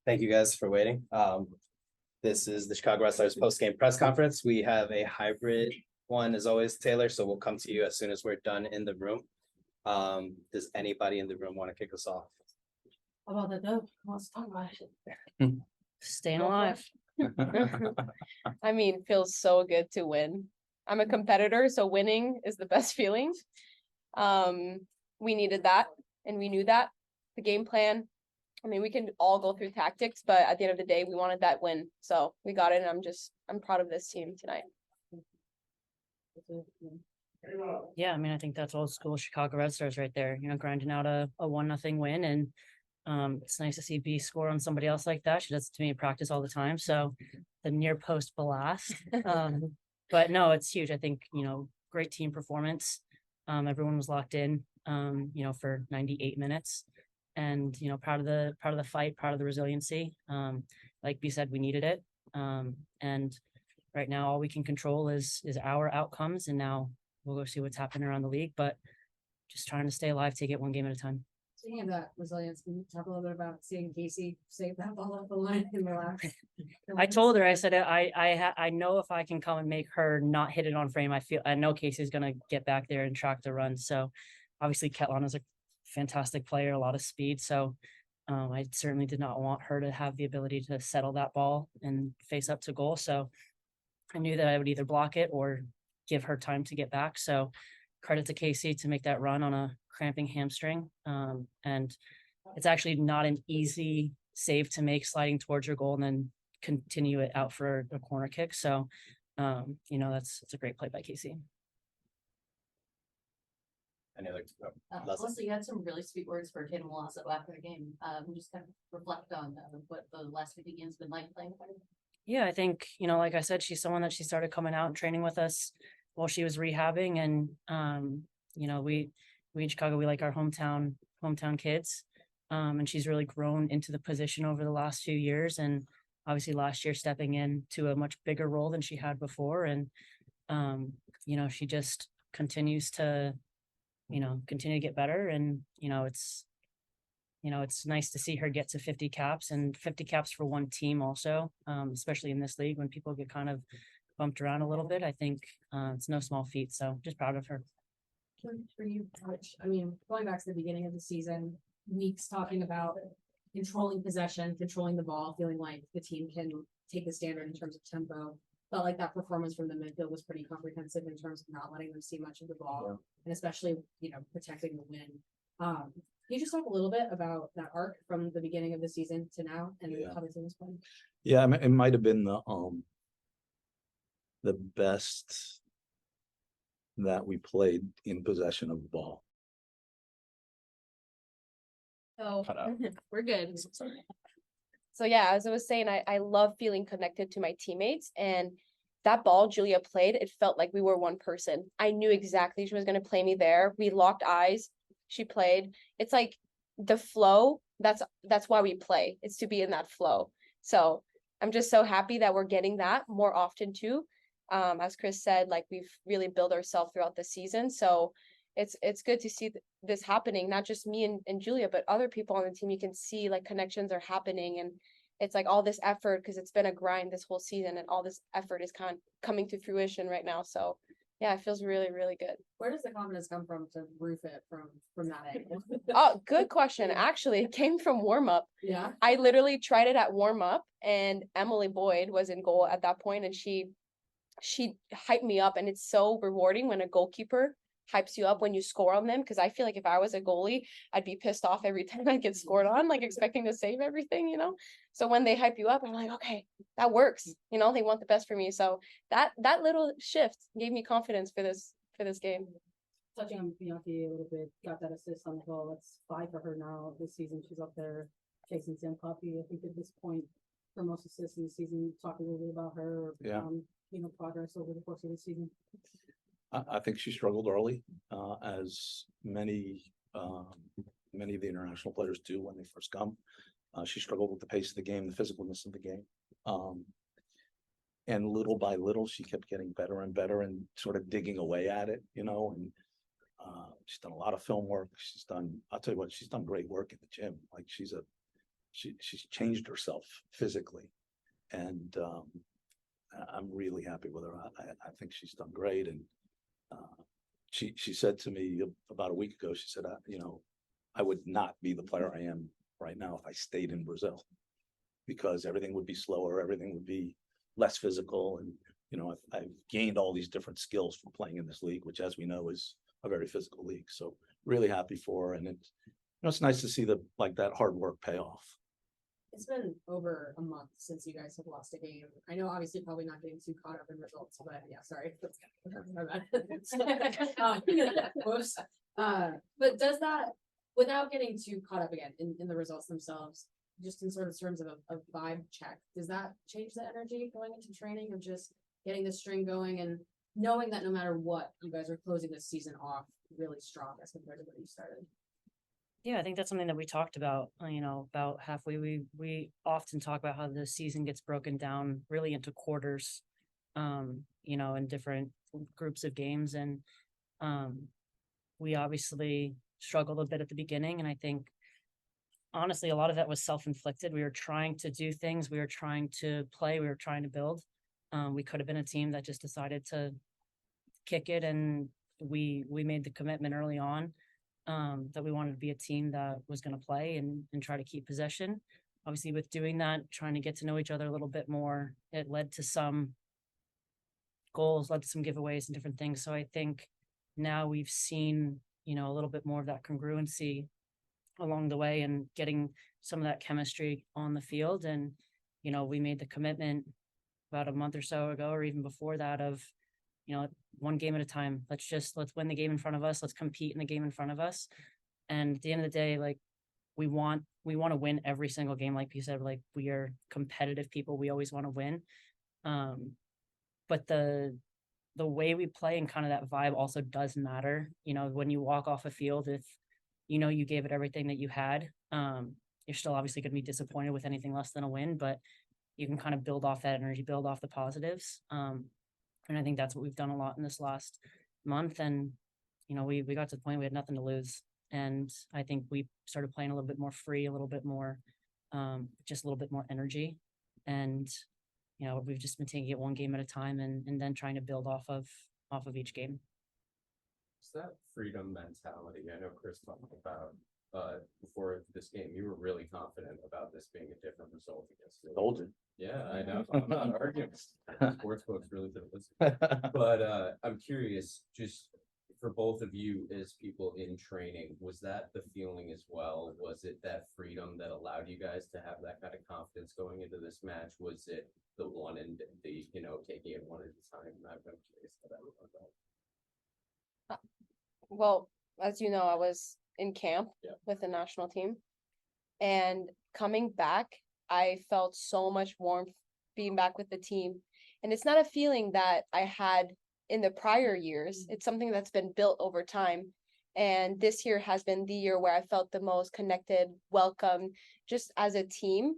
Thank you guys for waiting. This is the Chicago Red Stars post-game press conference. We have a hybrid one as always, Taylor, so we'll come to you as soon as we're done in the room. Does anybody in the room want to kick us off? How about the dub? Let's talk about it. Staying alive. I mean, feels so good to win. I'm a competitor, so winning is the best feeling. We needed that, and we knew that. The game plan, I mean, we can all go through tactics, but at the end of the day, we wanted that win. So we got it, and I'm proud of this team tonight. Yeah, I mean, I think that's old school Chicago Red Stars right there, grinding out a 1-0 win. And it's nice to see B score on somebody else like that. She does it to me in practice all the time. So the near post blast. But no, it's huge. I think, great team performance. Everyone was locked in, for 98 minutes. And, proud of the fight, proud of the resiliency. Like B said, we needed it. And right now, all we can control is our outcomes. And now we'll go see what's happening around the league, but just trying to stay alive, take it one game at a time. Speaking of that resilience, can you talk a little bit about seeing Casey save that ball off the line in the last? I told her, I said, I know if I can come and make her not hit it on frame, I know Casey's going to get back there and track the run. So obviously Ketlon is a fantastic player, a lot of speed. So I certainly did not want her to have the ability to settle that ball and face up to goal. So I knew that I would either block it or give her time to get back. So credit to Casey to make that run on a cramping hamstring. And it's actually not an easy save to make, sliding towards your goal and then continue it out for a corner kick. So, it's a great play by Casey. Any other? Alyssa, you had some really sweet words for Tatum Alyssa after the game. Just kind of reflect on what the last 50 games been like playing with her. Yeah, I think, like I said, she's someone that she started coming out and training with us while she was rehabbing. And, we in Chicago, we like our hometown kids. And she's really grown into the position over the last few years. And obviously last year stepping into a much bigger role than she had before. And, she just continues to, continue to get better. And, it's nice to see her get to 50 caps and 50 caps for one team also, especially in this league when people get kind of bumped around a little bit. I think it's no small feat. So just proud of her. For you, Coach, I mean, going back to the beginning of the season, weeks talking about controlling possession, controlling the ball, feeling like the team can take the standard in terms of tempo. Felt like that performance from the midfield was pretty comprehensive in terms of not letting them see much of the ball, and especially, protecting the win. Can you just talk a little bit about that arc from the beginning of the season to now and how the team was playing? Yeah, it might have been the best that we played in possession of the ball. So We're good. So yeah, as I was saying, I love feeling connected to my teammates, and that ball Julia played, it felt like we were one person. I knew exactly she was going to play me there. We locked eyes. She played. It's like the flow. That's why we play. It's to be in that flow. So I'm just so happy that we're getting that more often too. As Chris said, like we've really built ourselves throughout the season. So it's good to see this happening, not just me and Julia, but other people on the team. You can see like connections are happening, and it's like all this effort, because it's been a grind this whole season, and all this effort is kind of coming to fruition right now. So yeah, it feels really, really good. Where does the confidence come from to roof it from that angle? Oh, good question. Actually, it came from warm up. Yeah. I literally tried it at warm up, and Emily Boyd was in goal at that point, and she hyped me up. And it's so rewarding when a goalkeeper hypes you up when you score on them, because I feel like if I was a goalie, I'd be pissed off every time I get scored on, like expecting to save everything, So when they hype you up, I'm like, okay, that works. They want the best for me. So that little shift gave me confidence for this game. Touching on Bianca a little bit, got that assist on the goal. That's 5 for her now this season. She's up there chasing Sam Coffey. I think at this point, for most assists in the season. Talk a little bit about her, progress over the course of the season. I think she struggled early, as many of the international players do when they first come. She struggled with the pace of the game, the physicalness of the game. And little by little, she kept getting better and better and sort of digging away at it, and she's done a lot of film work. I'll tell you what, she's done great work in the gym. Like she's a she's changed herself physically, and I'm really happy with her. I think she's done great, and she said to me about a week ago, she said, I would not be the player I am right now if I stayed in Brazil, because everything would be slower, everything would be less physical, and I've gained all these different skills from playing in this league, which, as we know, is a very physical league. So really happy for her, and it's nice to see that hard work pay off. It's been over a month since you guys have lost a game. I know, obviously, probably not getting too caught up in results, but yeah, sorry. My bad. Whoops. But does that, without getting too caught up again in the results themselves, just in sort of terms of a vibe check, does that change the energy going into training of just getting the string going and knowing that no matter what, you guys are closing this season off really strong as compared to when you started? Yeah, I think that's something that we talked about, about halfway. We often talk about how the season gets broken down really into quarters, in different groups of games. And we obviously struggled a bit at the beginning. And I think, honestly, a lot of that was self-inflicted. We were trying to do things. We were trying to play. We were trying to build. We could have been a team that just decided to kick it. And we made the commitment early on that we wanted to be a team that was going to play and try to keep possession. Obviously, with doing that, trying to get to know each other a little bit more, it led to some goals, led to some giveaways and different things. So I think now we've seen, a little bit more of that congruency along the way and getting some of that chemistry on the field. And, we made the commitment about a month or so ago, or even before that, of, one game at a time. Let's win the game in front of us. Let's compete in the game in front of us. And at the end of the day, we want to win every single game. Like you said, we are competitive people. We always want to win. But the way we play and kind of that vibe also does matter. When you walk off a field, if you gave it everything that you had, you're still obviously going to be disappointed with anything less than a win, but you can kind of build off that energy, build off the positives. And I think that's what we've done a lot in this last month. And, we got to the point we had nothing to lose. And I think we started playing a little bit more free, a little bit more, just a little bit more energy. And, we've just been taking it one game at a time and then trying to build off of each game. It's that freedom mentality. I know Chris talked about before this game, you were really confident about this being a different result against the Golden. Yeah, I know. I'm not arguing. Sports folks really don't listen. But I'm curious, just for both of you as people in training, was that the feeling as well? Was it that freedom that allowed you guys to have that kind of confidence going into this match? Was it the one and the, taking it one at a time? I'm curious how that would go. Well, as you know, I was in camp with the national team, and coming back, I felt so much warmth being back with the team. And it's not a feeling that I had in the prior years. It's something that's been built over time. And this year has been the year where I felt the most connected, welcome, just as a team.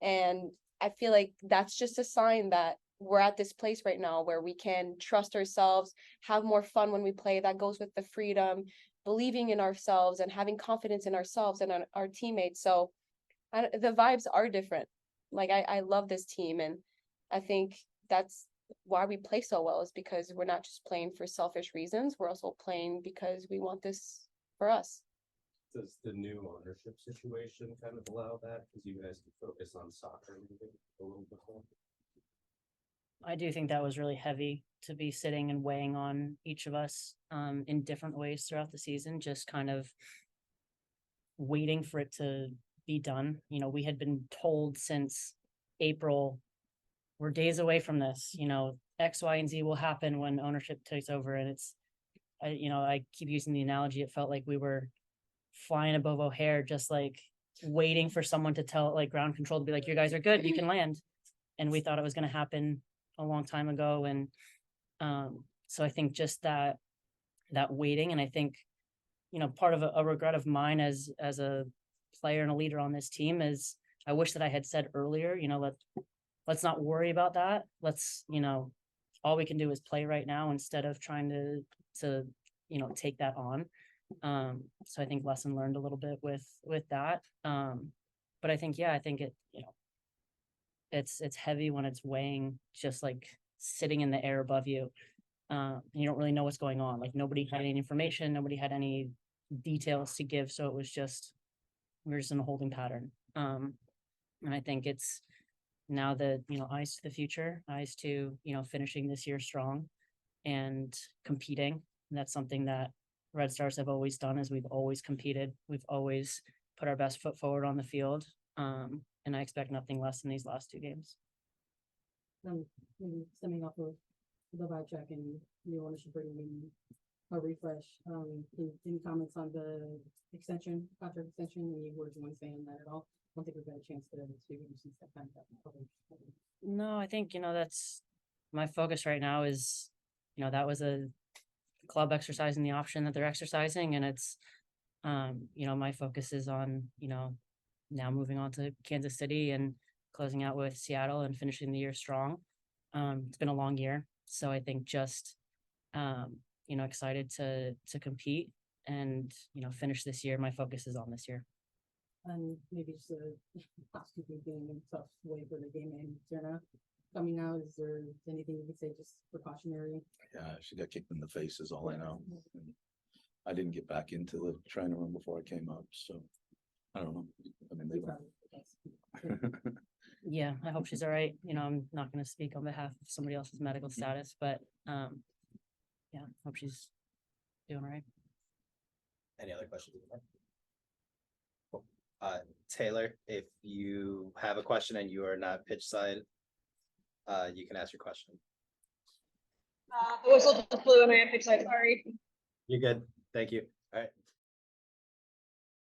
And I feel like that's just a sign that we're at this place right now where we can trust ourselves, have more fun when we play. That goes with the freedom, believing in ourselves and having confidence in ourselves and our teammates. So the vibes are different. I love this team, and I think that's why we play so well, is because we're not just playing for selfish reasons. We're also playing because we want this for us. Does the new ownership situation kind of allow that? Because you guys can focus on soccer a little bit more. I do think that was really heavy to be sitting and weighing on each of us in different ways throughout the season, just kind of waiting for it to be done. We had been told since April, we're days away from this, X, Y, and Z will happen when ownership takes over. And I keep using the analogy. It felt like we were flying above O'Hare, just waiting for someone to tell ground control to be like, you guys are good, you can land. And we thought it was going to happen a long time ago. And so I think just that waiting, and I think, part of a regret of mine as a player and a leader on this team is I wish that I had said earlier, let's not worry about that. Let's, all we can do is play right now instead of trying to take that on. So I think lesson learned a little bit with that. But I think, yeah, I think it, it's heavy when it's weighing, just like sitting in the air above you. You don't really know what's going on. Like nobody had any information, nobody had any details to give. So it was just, we were just in a holding pattern. And I think it's now the, eyes to the future, eyes to, finishing this year strong and competing. And that's something that Red Stars have always done, is we've always competed. We've always put our best foot forward on the field. And I expect nothing less in these last 2 games. Maybe stemming off of the vibe check and new ownership bringing a refresh. Any comments on the contract extension? Any words you want to say on that at all? I don't think we've got a chance to speak since that kind of. No, I think, that's my focus right now is, that was a club exercising the option that they're exercising. And it's, my focus is on, now moving on to Kansas City and closing out with Seattle and finishing the year strong. It's been a long year. So I think just, excited to compete and, finish this year. My focus is on this year. And maybe just a housekeeping thing and tough way for the game and Jenna coming out. Is there anything you could say just precautionary? Yeah, she got kicked in the face is all I know. And I didn't get back into the training room before I came up, so I don't know. I mean, they Yeah, I hope she's all right. I'm not going to speak on behalf of somebody else's medical status, but yeah, hope she's doing all right. Any other questions? Cool. Taylor, if you have a question and you are not pitch side, you can ask your question. The whistle just blew and I am pitch side, sorry. You're good. Thank you. All right.